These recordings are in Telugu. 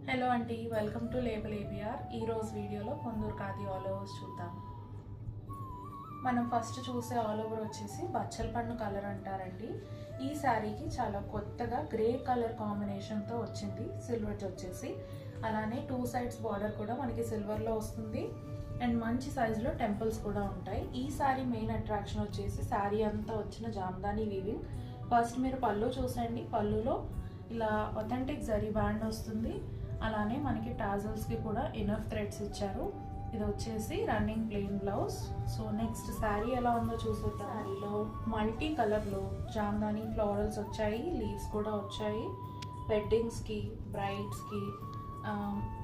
హలో అండి, వెల్కమ్ టు లేబుల్ ఏబిఆర్. ఈరోజు వీడియోలో కొందూరు ఖాదీ ఆల్ ఓవర్స్ చూద్దాం. మనం ఫస్ట్ చూసే ఆల్ ఓవర్ వచ్చేసి బచ్చల పండు కలర్ అంటారండి. ఈ శారీకి చాలా కొత్తగా గ్రే కలర్ కాంబినేషన్తో వచ్చింది. సిల్వర్ వచ్చేసి అలానే 2 సైడ్స్ బార్డర్ కూడా మనకి సిల్వర్లో వస్తుంది అండ్ మంచి సైజులో టెంపుల్స్ కూడా ఉంటాయి. ఈ శారీ మెయిన్ అట్రాక్షన్ వచ్చేసి శారీ అంతా వచ్చిన జామ్దాని వీవింగ్. ఫస్ట్ మీరు పళ్ళు చూసండి. పళ్ళులో ఇలా అథెంటిక్ జరీ బ్యాండ్ వస్తుంది. అలానే మనకి టాజల్స్కి కూడా ఇనఫ్ థ్రెడ్స్ ఇచ్చారు. ఇది వచ్చేసి running plain blouse. So next sari ఎలా ఉందో చూసేద్దాం. శారీలో మల్టీ కలర్లో జామ్దాని ఫ్లోరల్స్ వచ్చాయి, లీవ్స్ కూడా వచ్చాయి. వెడ్డింగ్స్కి, బ్రైడ్స్కి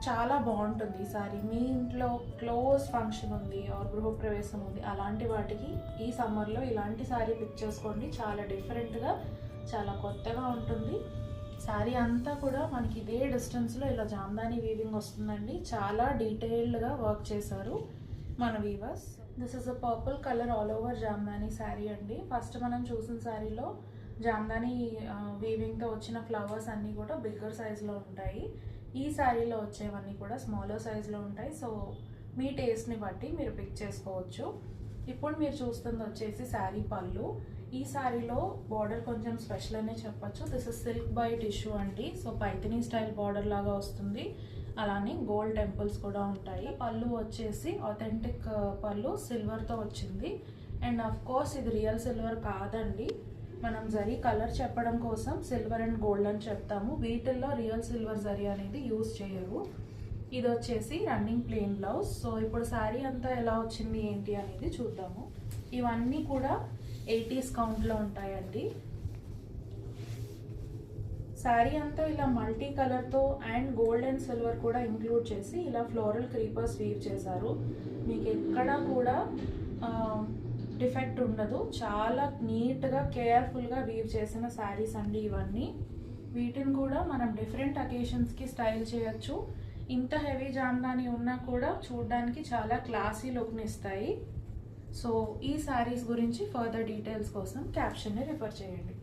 చాలా బాగుంటుంది ఈ శారీ. మీ ఇంట్లో క్లోజ్ ఫంక్షన్ ఉంది ఆర్ గృహప్రవేశం ఉంది, అలాంటి వాటికి ఈ సమ్మర్లో ఇలాంటి శారీ పిక్ చేసుకోండి. చాలా డిఫరెంట్గా, చాలా కొత్తగా ఉంటుంది. శారీ అంతా కూడా మనకి ఇదే డిస్టెన్స్లో ఇలా జామ్దాని వీవింగ్ వస్తుందండి. చాలా డీటెయిల్డ్గా వర్క్ చేశారు మన weavers. This is a purple colour all over Jamdani sari అండి. ఫస్ట్ మనం చూసిన శారీలో జామ్దాని వీవింగ్తో వచ్చిన ఫ్లవర్స్ అన్నీ కూడా బిగ్గర్ సైజులో ఉంటాయి. ఈ శారీలో వచ్చేవన్నీ కూడా స్మాలర్ సైజులో ఉంటాయి. సో మీ టేస్ట్ని బట్టి మీరు పిక్ చేసుకోవచ్చు. ఇప్పుడు మీరు చూస్తుంది వచ్చేసి శారీ పళ్ళు. ఈ శారీలో బార్డర్ కొంచెం స్పెషల్ అనే చెప్పచ్చు. This is silk by tissue అండి. సో పైథినీ స్టైల్ బార్డర్ లాగా వస్తుంది. అలానే గోల్డ్ టెంపుల్స్ కూడా ఉంటాయి. పళ్ళు వచ్చేసి ఆథెంటిక్ పళ్ళు సిల్వర్తో వచ్చింది. అండ్ ఆఫ్ కోర్స్ ఇది రియల్ సిల్వర్ కాదండి. మనం జరీ కలర్ చెప్పడం కోసం సిల్వర్ అండ్ గోల్డ్ అని చెప్తాము. వీటిల్లో రియల్ సిల్వర్ జరీ అనేది యూజ్ చేయరు. ఇది వచ్చేసి రన్నింగ్ ప్లెయిన్ బ్లౌజ్. సో ఇప్పుడు శారీ అంతా ఎలా వచ్చింది ఏంటి అనేది చూద్దాము. ఇవన్నీ కూడా 80s కౌంట్లో ఉంటాయండి. శారీ అంతా ఇలా మల్టీ కలర్తో అండ్ గోల్డ్ అండ్ సిల్వర్ కూడా ఇంక్లూడ్ చేసి ఇలా ఫ్లోరల్ క్రీపర్స్ వీవ్ చేశారు. మీకు ఎక్కడా కూడా డిఫెక్ట్ ఉండదు. చాలా నీట్గా కేర్ఫుల్గా వీవ్ చేసిన శారీస్ అండి ఇవన్నీ. వీటిని కూడా మనం డిఫరెంట్ అకేషన్స్కి స్టైల్ చేయొచ్చు. ఇంత హెవీ జామ్దాని ఉన్నా కూడా చూడడానికి చాలా క్లాసీ లుక్ని ఇస్తాయి. సో ఈ శారీస్ గురించి ఫర్దర్ డీటెయిల్స్ కోసం క్యాప్షన్ని రిఫర్ చేయండి.